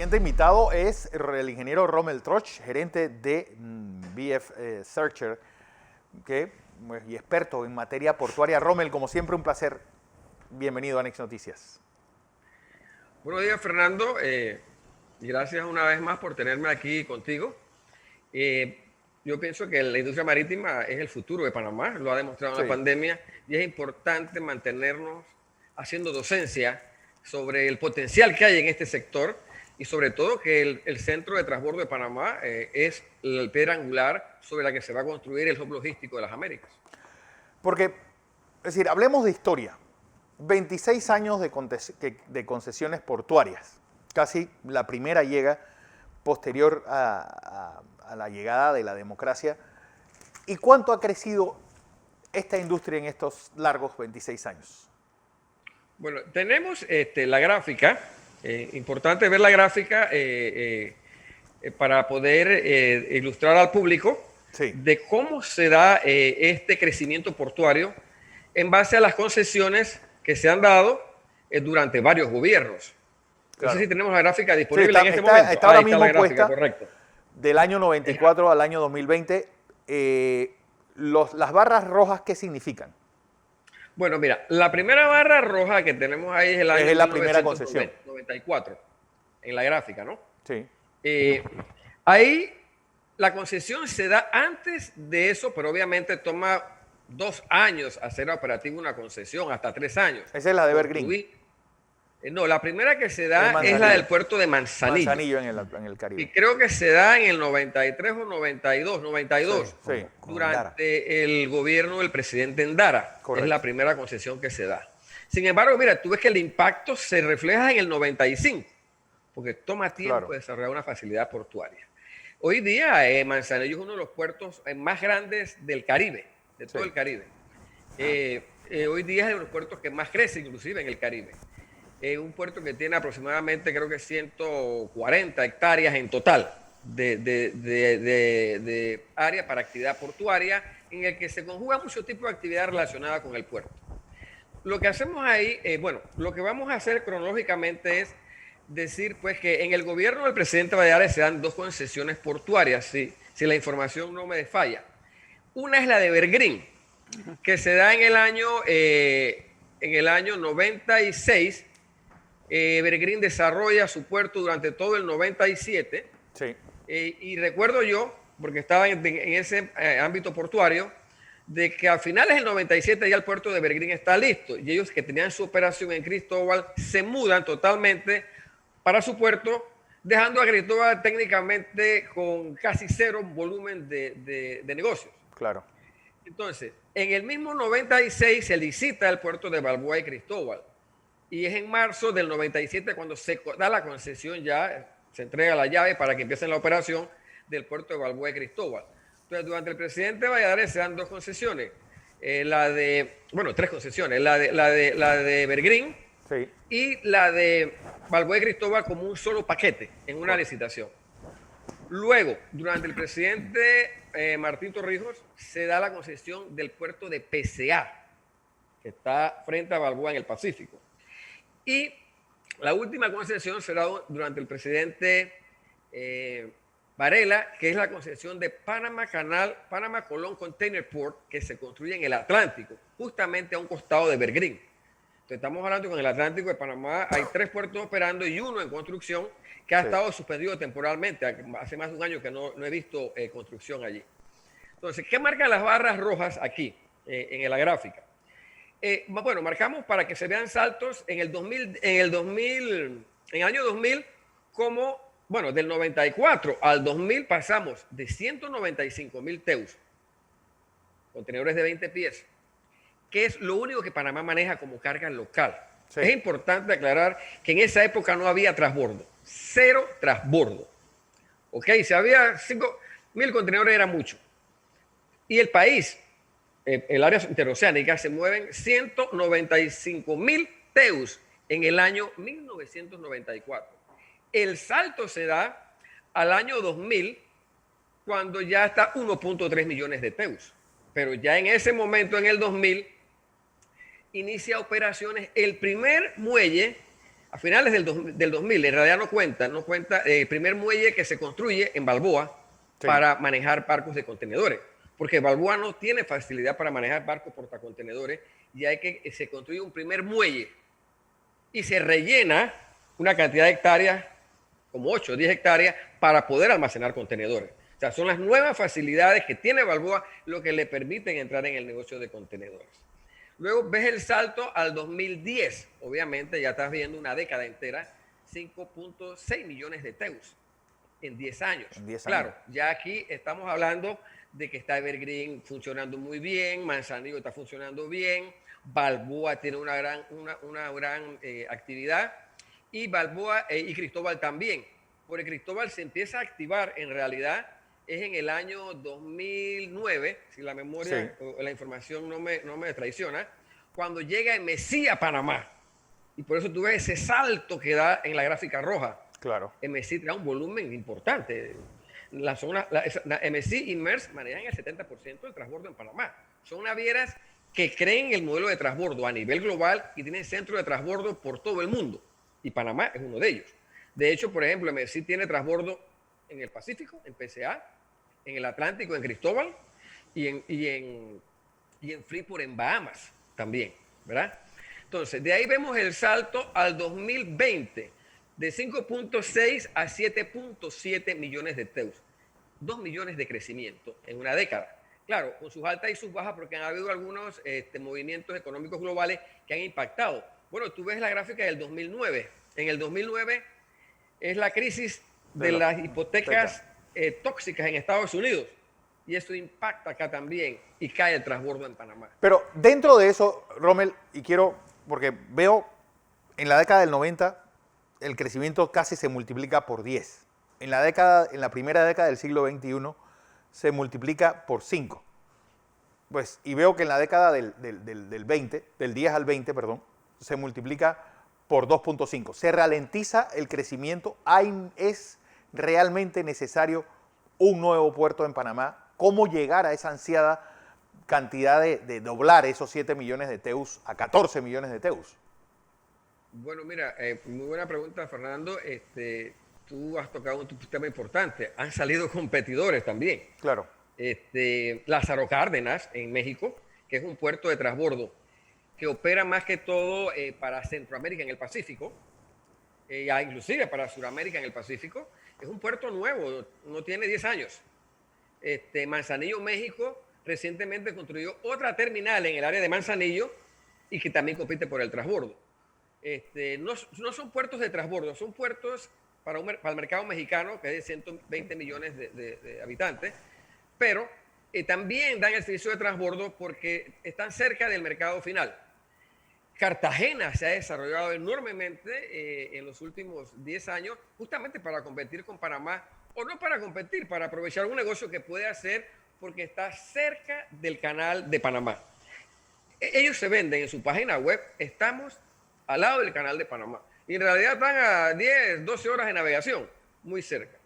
siguiente invitado es el ingeniero Rommel Troch, gerente de BF Searcher y experto en materia portuaria. Rommel, como siempre, un placer. Bienvenido a Next Noticias. Buenos días, Fernando. Gracias una vez más por tenerme aquí contigo. Yo pienso que la industria marítima es el futuro de Panamá, lo ha demostrado en la pandemia, y es importante mantenernos haciendo docencia sobre el potencial que hay en este sector y sobre todo que el centro de transbordo de Panamá es la piedra angular sobre la que se va a construir el hub logístico de las Américas. Porque, es decir, hablemos de historia. 26 años de concesiones portuarias. Casi la primera llega posterior a la llegada de la democracia. ¿Y cuánto ha crecido esta industria en estos largos 26 años? Bueno, tenemos la gráfica. Importante ver la gráfica para poder ilustrar al público de cómo se da este crecimiento portuario en base a las concesiones que se han dado durante varios gobiernos. Claro. No sé si tenemos la gráfica disponible en este momento. Está ahora mismo puesta, correcto. Del año 94 al año 2020. Las barras rojas, ¿qué significan? Bueno, mira, la primera barra roja que tenemos ahí es el año la primera concesión. 94, en la gráfica, ¿no? Sí. Ahí la concesión se da antes de eso, pero obviamente toma 2 años hacer operativo una concesión, hasta 3 años. Esa es la de Evergreen. No, la primera que se da es la del puerto de Manzanillo. Manzanillo en el Caribe. Y creo que se da en el 93 o 92, sí, durante el gobierno del presidente Endara. Correcto. Es la primera concesión que se da. Sin embargo, mira, tú ves que el impacto se refleja en el 95, porque toma tiempo desarrollar una facilidad portuaria. Hoy día Manzanillo es uno de los puertos más grandes del Caribe, de todo el Caribe. Hoy día es de los puertos que más crece inclusive en el Caribe. Un puerto que tiene aproximadamente, creo que 140 hectáreas en total de área para actividad portuaria, en el que se conjuga mucho tipo de actividad relacionada con el puerto. Lo que hacemos ahí, lo que vamos a hacer cronológicamente es decir, pues, que en el gobierno del presidente Valladares se dan 2 concesiones portuarias, si la información no me falla. Una es la de Evergreen, que se da en el año 96. Evergreen desarrolla su puerto durante todo el 97. Sí. Y recuerdo yo, porque estaba en ese ámbito portuario, de que a finales del 97 ya el puerto de Evergreen está listo. Y ellos que tenían su operación en Cristóbal se mudan totalmente para su puerto, dejando a Cristóbal técnicamente con casi 0 volumen de negocios. Claro. Entonces, en el mismo 96 se licita el puerto de Balboa y Cristóbal. Y es en marzo del 97 cuando se da la concesión, ya se entrega la llave para que empiece la operación del puerto de Balboa y Cristóbal. Entonces, durante el presidente Valladares se dan 2 concesiones. 3 concesiones. La de Evergreen y la de Balboa y Cristóbal como un solo paquete en una licitación. Luego, durante el presidente Martín Torrijos, se da la concesión del puerto de PCA, que está frente a Balboa en el Pacífico. Y la última concesión será durante el presidente Varela, que es la concesión de Panama Colón Container Port, que se construye en el Atlántico, justamente a un costado de Evergreen. Entonces, estamos hablando que en el Atlántico de Panamá hay 3 puertos operando y 1 en construcción que ha estado suspendido temporalmente. Hace más de 1 año que no he visto construcción allí. Entonces, ¿qué marcan las barras rojas aquí en la gráfica? Marcamos para que se vean saltos en el año 2000, como, del 94 al 2000 pasamos de 195,000 TEUs, contenedores de 20 pies, que es lo único que Panamá maneja como carga local. Sí. Es importante aclarar que en esa época no había transbordo, 0 transbordo. ¿Ok? Si había 5,000 contenedores era mucho. Y el país, el área interoceánica, se mueven 195,000 TEUs en el año 1994. El salto se da al año 2000, cuando ya está 1.3 millones de TEUs. Pero ya en ese momento, en el 2000, inicia operaciones el primer muelle A finales del 2000, en realidad no cuenta el primer muelle que se construye en Balboa para manejar barcos de contenedores, porque Balboa no tiene facilidad para manejar barcos portacontenedores y hay que se construye un primer muelle y se rellena una cantidad de hectáreas, como 8 o 10 hectáreas, para poder almacenar contenedores. O sea, son las nuevas facilidades que tiene Balboa lo que le permiten entrar en el negocio de contenedores. Luego ves el salto al 2010. Obviamente ya estás viendo una década entera, 5.6 millones de TEUs en 10 años. Claro, ya aquí estamos hablando de que está Evergreen funcionando muy bien, Manzanillo está funcionando bien, Balboa tiene una gran actividad y Balboa y Cristóbal también. Porque Cristóbal se empieza a activar en realidad es en el año 2009, si la memoria o la información no me traiciona, cuando llega MSC a Panamá. Y por eso tú ves ese salto que da en la gráfica roja. Claro. MSC trae un volumen importante. MSC y Maersk manejan el 70% del transbordo en Panamá. Son navieras que creen el modelo de transbordo a nivel global y tienen centros de transbordo por todo el mundo. Y Panamá es uno de ellos. De hecho, por ejemplo, MSC tiene transbordo en el Pacífico, en PCA, en el Atlántico, en Cristóbal, y en Freeport, en Bahamas también, ¿verdad? Entonces, de ahí vemos el salto al 2020, de 5.6 a 7.7 millones de TEUs. 2 millones de crecimiento en una década. Claro, con sus altas y sus bajas, porque han habido algunos movimientos económicos globales que han impactado. Bueno, tú ves la gráfica del 2009. En el 2009 es la crisis de las hipotecas tóxicas en Estados Unidos. Y eso impacta acá también y cae el transbordo en Panamá. Pero dentro de eso, Rommel, y quiero, porque veo en la década del 90 el crecimiento casi se multiplica por 10. En la primera década del siglo XXI se multiplica por 5. Pues, y veo que en la década del 10 al 20, perdón, se multiplica por 2.5. Se ralentiza el crecimiento. ¿Es realmente necesario un nuevo puerto en Panamá? ¿Cómo llegar a esa ansiada cantidad de doblar esos 7 millones de TEUs a 14 millones de TEUs? Bueno, mira, muy buena pregunta, Fernando. Tú has tocado un tema importante. Han salido competidores también. Claro. Lázaro Cárdenas, en México, que es un puerto de transbordo que opera más que todo para Centroamérica en el Pacífico, inclusive para Sudamérica en el Pacífico. Es un puerto nuevo, no tiene 10 años. Manzanillo, México, recientemente construyó otra terminal en el área de Manzanillo y que también compite por el transbordo. No son puertos de transbordo, son puertos para el mercado mexicano, que es de 120 millones de habitantes, pero también dan el servicio de transbordo porque están cerca del mercado final. Cartagena se ha desarrollado enormemente en los últimos 10 años, justamente para competir con Panamá, o no para competir, para aprovechar un negocio que puede hacer porque está cerca del canal de Panamá. Ellos se venden en su página web, estamos al lado del canal de Panamá. Y en realidad están a 10, 12 horas de navegación, muy cerca.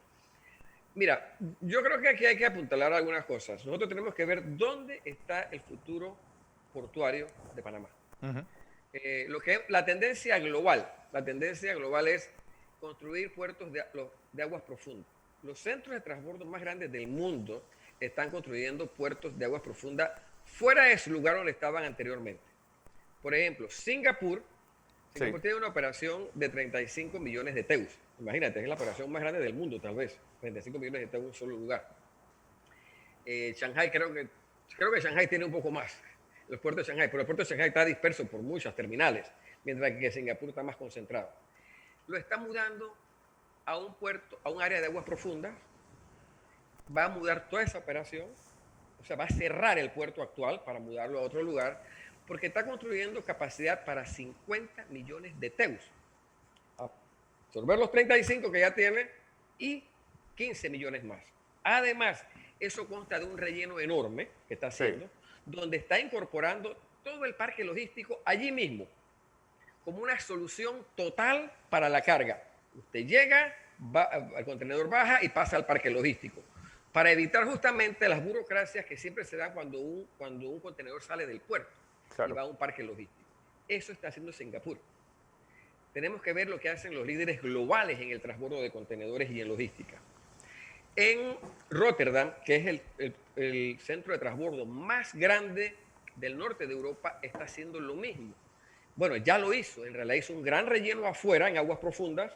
Mira, yo creo que aquí hay que apuntalar algunas cosas. Nosotros tenemos que ver dónde está el futuro portuario de Panamá. Uh-huh. La tendencia global es construir puertos de aguas profundas. Los centros de transbordo más grandes del mundo están construyendo puertos de aguas profundas fuera de su lugar donde estaban anteriormente. Por ejemplo, Singapur tiene una operación de 35 millones de TEUs. Imagínate, es la operación más grande del mundo, tal vez. 35 millones de TEUs en un solo lugar. Shanghai, creo que Shanghai tiene un poco más. Los puertos de Shanghai, pero el puerto de Shanghai está disperso por muchas terminales, mientras que Singapur está más concentrado. Lo está mudando a un puerto, a un área de aguas profundas. Va a mudar toda esa operación, o sea, va a cerrar el puerto actual para mudarlo a otro lugar, porque está construyendo capacidad para 50 millones de TEUs. Absorber los 35 que ya tiene y 15 millones más. Además, eso consta de un relleno enorme que está haciendo, donde está incorporando todo el parque logístico allí mismo, como una solución total para la carga. Usted llega, el contenedor baja y pasa al parque logístico, para evitar justamente las burocracias que siempre se dan cuando un contenedor sale del puerto y va a un parque logístico. Eso está haciendo Singapur. tenemos que ver lo que hacen los líderes globales en el transbordo de contenedores y en logística. En Rotterdam, que es el centro de transbordo más grande del norte de Europa, está haciendo lo mismo. Bueno, ya lo hizo, en realidad hizo un gran relleno afuera, en aguas profundas,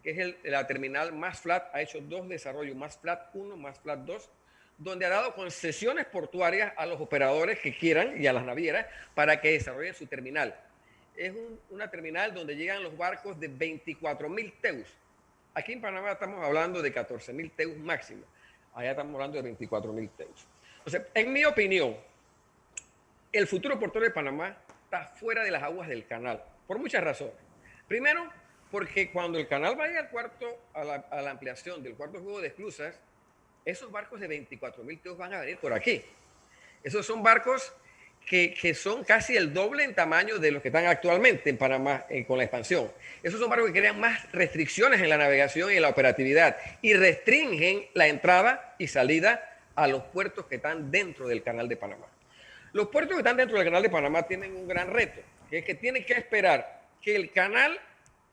que es la terminal más flat, ha hecho 2 desarrollos, más flat 1, más flat 2, donde ha dado concesiones portuarias a los operadores que quieran y a las navieras para que desarrollen su terminal. Es una terminal donde llegan los barcos de 24.000 teus. Aquí en Panamá estamos hablando de 14.000 teus máximo. Allá estamos hablando de 24.000 teus. Entonces, en mi opinión, el futuro portuario de Panamá está fuera de las aguas del canal, por muchas razones. Primero, porque cuando el canal vaya a la ampliación del cuarto juego de esclusas, esos barcos de 24.000 teus van a venir por aquí. Esos son barcos que son casi el doble en tamaño de los que están actualmente en Panamá con la expansión. Esos son barcos que crean más restricciones en la navegación y en la operatividad y restringen la entrada y salida a los puertos que están dentro del canal de Panamá. Los puertos que están dentro del canal de Panamá tienen un gran reto, que es que tienen que esperar que el canal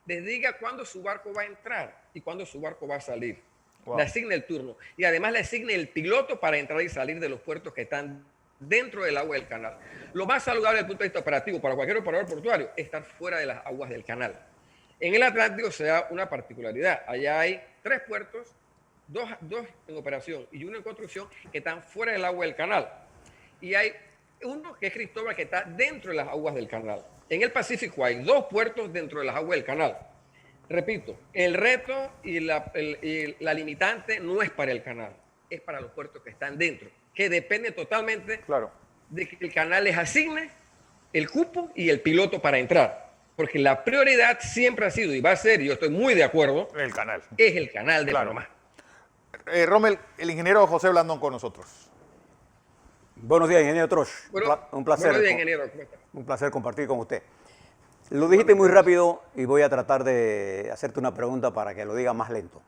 les diga cuándo su barco va a entrar y cuándo su barco va a salir. Wow. Le asigne el turno y además le asigne el piloto para entrar y salir de los puertos que están dentro del agua del canal. Lo más saludable desde el punto de vista operativo para cualquier operador portuario es estar fuera de las aguas del canal. En el Atlántico se da una particularidad. Allá hay 3 puertos, dos en operación y 1 en construcción, que están fuera del agua del canal. Y hay uno que es Cristóbal, que está dentro de las aguas del canal. En el Pacífico hay 2 puertos dentro de las aguas del canal. Repito, el reto y la limitante no es para el canal, es para los puertos que están dentro, que depende totalmente de que el canal les asigne el cupo y el piloto para entrar. Porque la prioridad siempre ha sido, y va a ser, y yo estoy muy de acuerdo, el canal. Es el canal de Panamá. Rommel, el ingeniero José Blandón con nosotros. Buenos días, ingeniero Troch. Bueno, un placer. Buenos días, ingeniero. ¿Cómo está? Un placer compartir con usted. Lo dijiste muy rápido y voy a tratar de hacerte una pregunta para que lo diga más lento.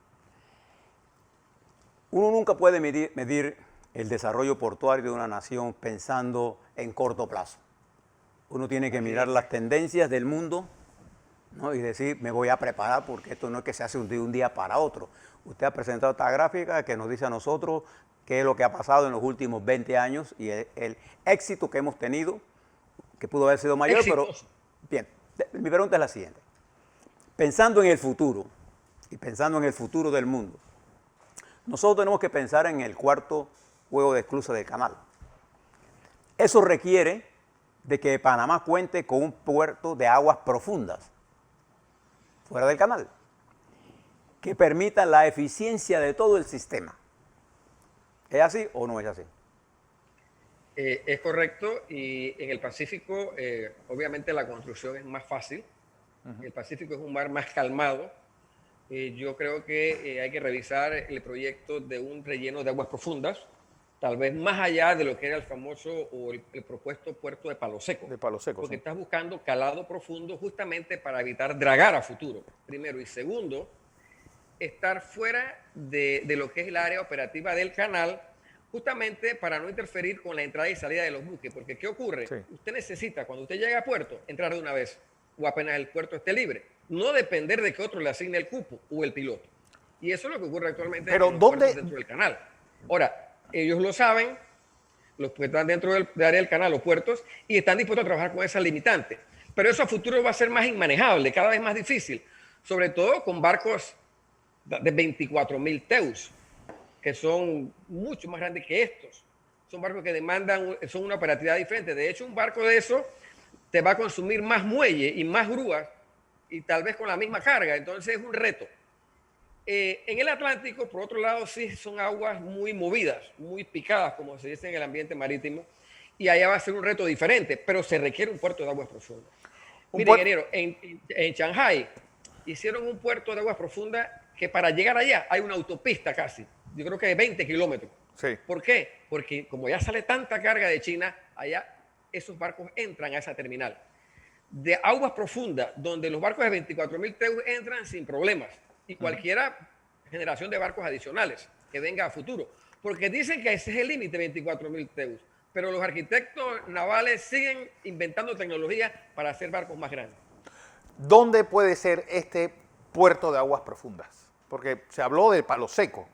Uno nunca puede medir el desarrollo portuario de una nación pensando en corto plazo. Uno tiene que mirar las tendencias del mundo, ¿no? Y decir, me voy a preparar porque esto no es que se hace de un día para otro. Usted ha presentado esta gráfica que nos dice a nosotros qué es lo que ha pasado en los últimos 20 años y el éxito que hemos tenido, que pudo haber sido mayor, Exitoso. pero bien. Mi pregunta es la siguiente. Pensando en el futuro y pensando en el futuro del mundo, nosotros tenemos que pensar en el cuarto juego de esclusas del canal. Eso requiere de que Panamá cuente con un puerto de aguas profundas, fuera del canal, que permita la eficiencia de todo el sistema. ¿Es así o no es así? Es correcto, y en el Pacífico obviamente la construcción es más fácil. El Pacífico es un mar más calmado. Yo creo que hay que revisar el proyecto de un relleno de aguas profundas, tal vez más allá de lo que era el famoso o el propuesto puerto de Palo Seco. De Palo Seco, porque sí. estás buscando calado profundo justamente para evitar dragar a futuro, primero. Y segundo, estar fuera de lo que es el área operativa del canal, justamente para no interferir con la entrada y salida de los buques. Porque ¿qué ocurre? Sí. Usted necesita, cuando usted llega a puerto, entrar de una vez o apenas el puerto esté libre. No depender de que otro le asigne el cupo o el piloto. Y eso es lo que ocurre actualmente Pero en los ¿dónde? puertos dentro del canal. Ahora, ellos lo saben, los que están dentro del área del canal, los puertos, y están dispuestos a trabajar con esa limitante. Pero eso a futuro va a ser más inmanejable, cada vez más difícil. Sobre todo con barcos de 24.000 teus, que son mucho más grandes que estos. Son barcos que demandan, son una operatividad diferente. De hecho, un barco de eso te va a consumir más muelle y más grúas y tal vez con la misma carga. Entonces es un reto. En el Atlántico, por otro lado, sí son aguas muy movidas, muy picadas, como se dice en el ambiente marítimo, y allá va a ser un reto diferente, pero se requiere un puerto de aguas profundas. Mire, ingeniero, en Shanghái hicieron un puerto de aguas profundas que para llegar allá hay una autopista casi. Yo creo que de 20 kilómetros. Sí. ¿Por qué? Porque como ya sale tanta carga de China, allá esos barcos entran a esa terminal. De aguas profundas, donde los barcos de 24.000 teus entran sin problemas. Y cualquiera generación de barcos adicionales que venga a futuro. Porque dicen que ese es el límite, 24.000 teus. Pero los arquitectos navales siguen inventando tecnología para hacer barcos más grandes. ¿Dónde puede ser este puerto de aguas profundas? Porque se habló de Palo Seco.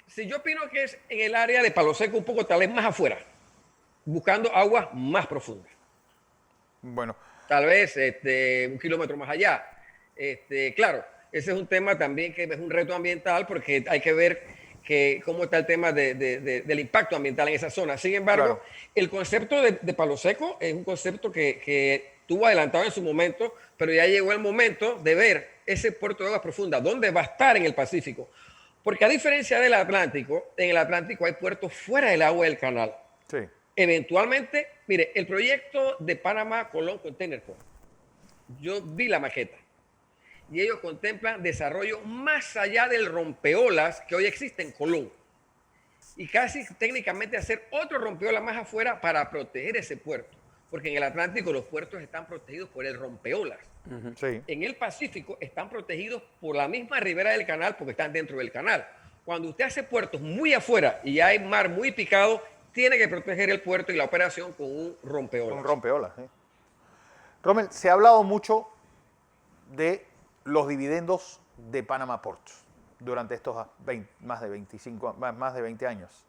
Si yo opino que es en el área de Palo Seco, un poco tal vez más afuera, buscando aguas más profundas. Bueno, Tal vez 1 kilómetro más allá. Claro, ese es un tema también que es un reto ambiental porque hay que ver cómo está el tema del impacto ambiental en esa zona. Sin embargo, Claro. el concepto de Palo Seco es un concepto que tuvo adelantado en su momento, pero ya llegó el momento de ver ese puerto de aguas profundas, dónde va a estar en el Pacífico. Porque a diferencia del Atlántico, en el Atlántico hay puertos fuera del agua del canal. sí. Eventualmente, mire, el proyecto de Panamá Colón Container Port, yo vi la maqueta y ellos contemplan desarrollo más allá del rompeolas que hoy existe en Colón y casi técnicamente hacer otro rompeolas más afuera para proteger ese puerto, porque en el Atlántico los puertos están protegidos por el rompeolas. Sí. En el Pacífico están protegidos por la misma ribera del canal porque están dentro del canal. Cuando usted hace puertos muy afuera y hay mar muy picado, tiene que proteger el puerto y la operación con un rompeolas. Un rompeolas. Sí. Rommel, se ha hablado mucho de los dividendos de Panama Ports durante estos más de 20 años.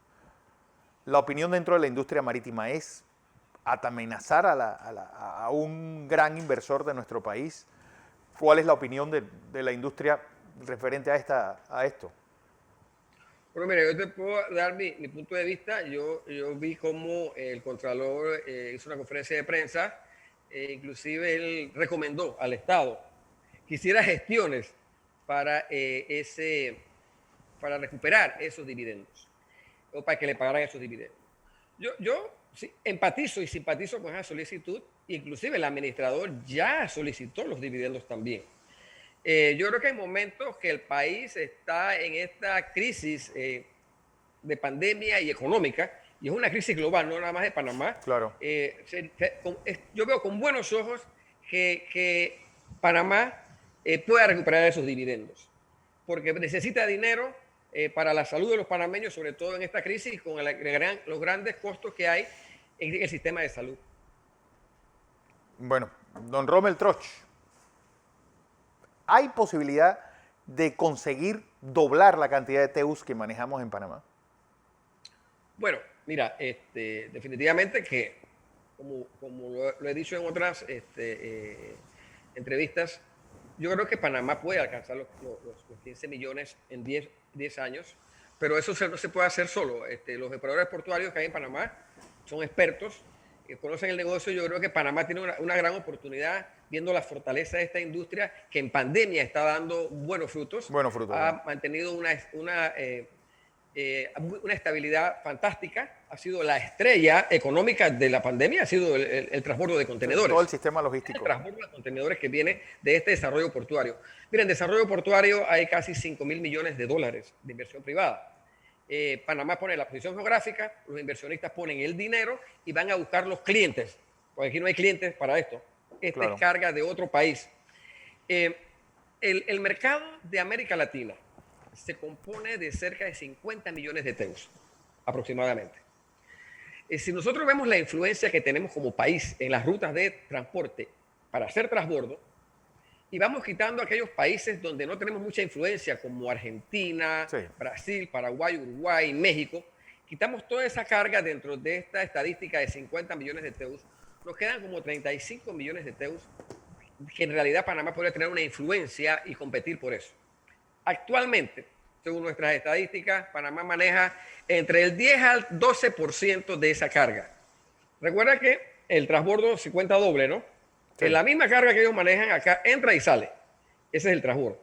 La opinión dentro de la industria marítima es amenazar a un gran inversor de nuestro país. ¿Cuál es la opinión de la industria referente a esto? Bueno, mira, yo te puedo dar mi punto de vista. Yo vi cómo el Contralor hizo una conferencia de prensa, inclusive él recomendó al Estado que hiciera gestiones para recuperar esos dividendos, o para que le pagaran esos dividendos. Yo sí, empatizo y simpatizo con esa solicitud, inclusive el administrador ya solicitó los dividendos también. Yo creo que hay momentos que el país está en esta crisis de pandemia y económica, y es una crisis global, no nada más de Panamá. Claro. Yo veo con buenos ojos que Panamá pueda recuperar esos dividendos, porque necesita dinero para la salud de los panameños, sobre todo en esta crisis, con los grandes costos que hay en el sistema de salud. Bueno, don Rommel Troch, ¿hay posibilidad de conseguir doblar la cantidad de TEUs que manejamos en Panamá? Bueno, mira, definitivamente que, como lo he dicho en otras entrevistas, yo creo que Panamá puede alcanzar los 15 millones en 10 años, pero eso no se puede hacer solo. Los operadores portuarios que hay en Panamá son expertos, conocen el negocio. Yo creo que Panamá tiene una gran oportunidad, viendo la fortaleza de esta industria que en pandemia está dando buenos frutos. Ha mantenido una estabilidad fantástica. Ha sido la estrella económica de la pandemia, ha sido el transbordo de contenedores. Todo el sistema logístico. El transbordo de contenedores que viene de este desarrollo portuario. Miren, en desarrollo portuario hay casi 5.000 millones de dólares de inversión privada. Panamá pone la posición geográfica, los inversionistas ponen el dinero y van a buscar los clientes, porque aquí no hay clientes para esto. Esta es carga de otro país. El mercado de América Latina se compone de cerca de 50 millones de TEUs, aproximadamente. Si nosotros vemos la influencia que tenemos como país en las rutas de transporte para hacer transbordo, y vamos quitando aquellos países donde no tenemos mucha influencia, como Argentina, sí, Brasil, Paraguay, Uruguay, México, quitamos toda esa carga dentro de esta estadística de 50 millones de TEUs, nos quedan como 35 millones de TEUs, que en realidad Panamá podría tener una influencia y competir por eso. Actualmente, según nuestras estadísticas, Panamá maneja entre el 10 al 12% de esa carga. Recuerda que el transbordo se cuenta doble, ¿no? Sí. La misma carga que ellos manejan acá entra y sale. Ese es el transbordo.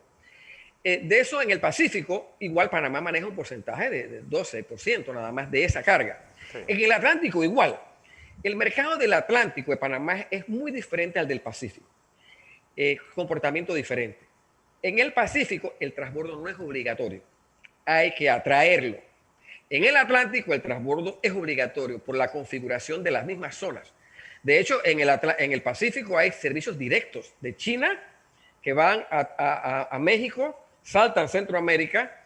De eso, en el Pacífico, igual Panamá maneja un porcentaje de 12% nada más de esa carga. Sí. En el Atlántico igual. El mercado del Atlántico de Panamá es muy diferente al del Pacífico. Comportamiento diferente. En el Pacífico, el transbordo no es obligatorio. Hay que atraerlo. En el Atlántico, el transbordo es obligatorio por la configuración de las mismas zonas. De hecho, en el Pacífico hay servicios directos de China que van a México, saltan Centroamérica.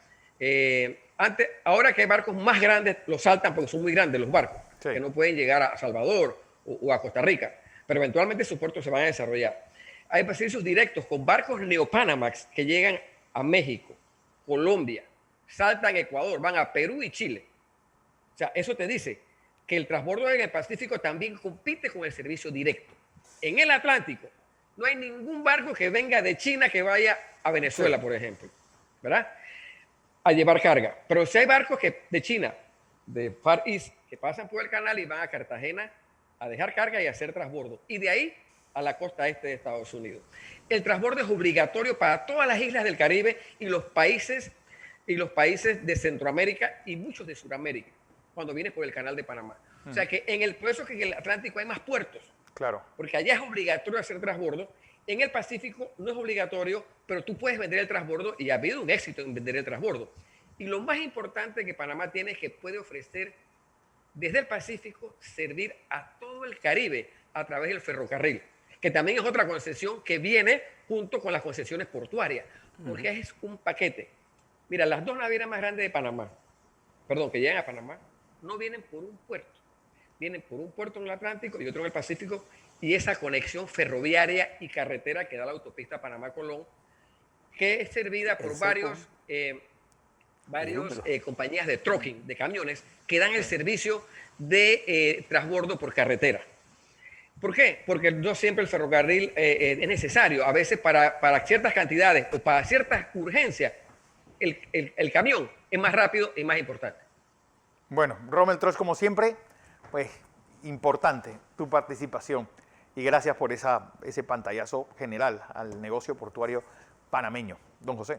Ahora que hay barcos más grandes, los saltan porque son muy grandes los barcos, sí, que no pueden llegar a Salvador o a Costa Rica, pero eventualmente sus puertos se van a desarrollar. hay servicios directos con barcos Neopanamax que llegan a México, Colombia, saltan a Ecuador, van a Perú y Chile. O sea, eso te dice que el transbordo en el Pacífico también compite con el servicio directo. En el Atlántico no hay ningún barco que venga de China que vaya a Venezuela, por ejemplo, ¿verdad? A llevar carga. Pero si hay barcos de China, de Far East, que pasan por el canal y van a Cartagena a dejar carga y a hacer transbordo. Y de ahí a la costa este de Estados Unidos. El transbordo es obligatorio para todas las islas del Caribe y los países de Centroamérica y muchos de Sudamérica, cuando vienes por el canal de Panamá. O sea que por eso que en el Atlántico hay más puertos. Claro. Porque allá es obligatorio hacer transbordo. En el Pacífico no es obligatorio, pero tú puedes vender el transbordo y ha habido un éxito en vender el transbordo. Y lo más importante que Panamá tiene es que puede ofrecer desde el Pacífico servir a todo el Caribe a través del ferrocarril, que también es otra concesión que viene junto con las concesiones portuarias, porque es un paquete. Mira, las dos navieras más grandes de Panamá, que llegan a Panamá, no vienen por un puerto. Vienen por un puerto en el Atlántico y otro en el Pacífico, y esa conexión ferroviaria y carretera que da la autopista Panamá-Colón, que es servida por varios compañías de trucking, de camiones, que dan el servicio de transbordo por carretera. ¿Por qué? Porque no siempre el ferrocarril es necesario. A veces para ciertas cantidades o para ciertas urgencias, el camión es más rápido y más importante. Bueno, Rommel Troch, como siempre, pues importante tu participación y gracias por ese pantallazo general al negocio portuario panameño. Don José.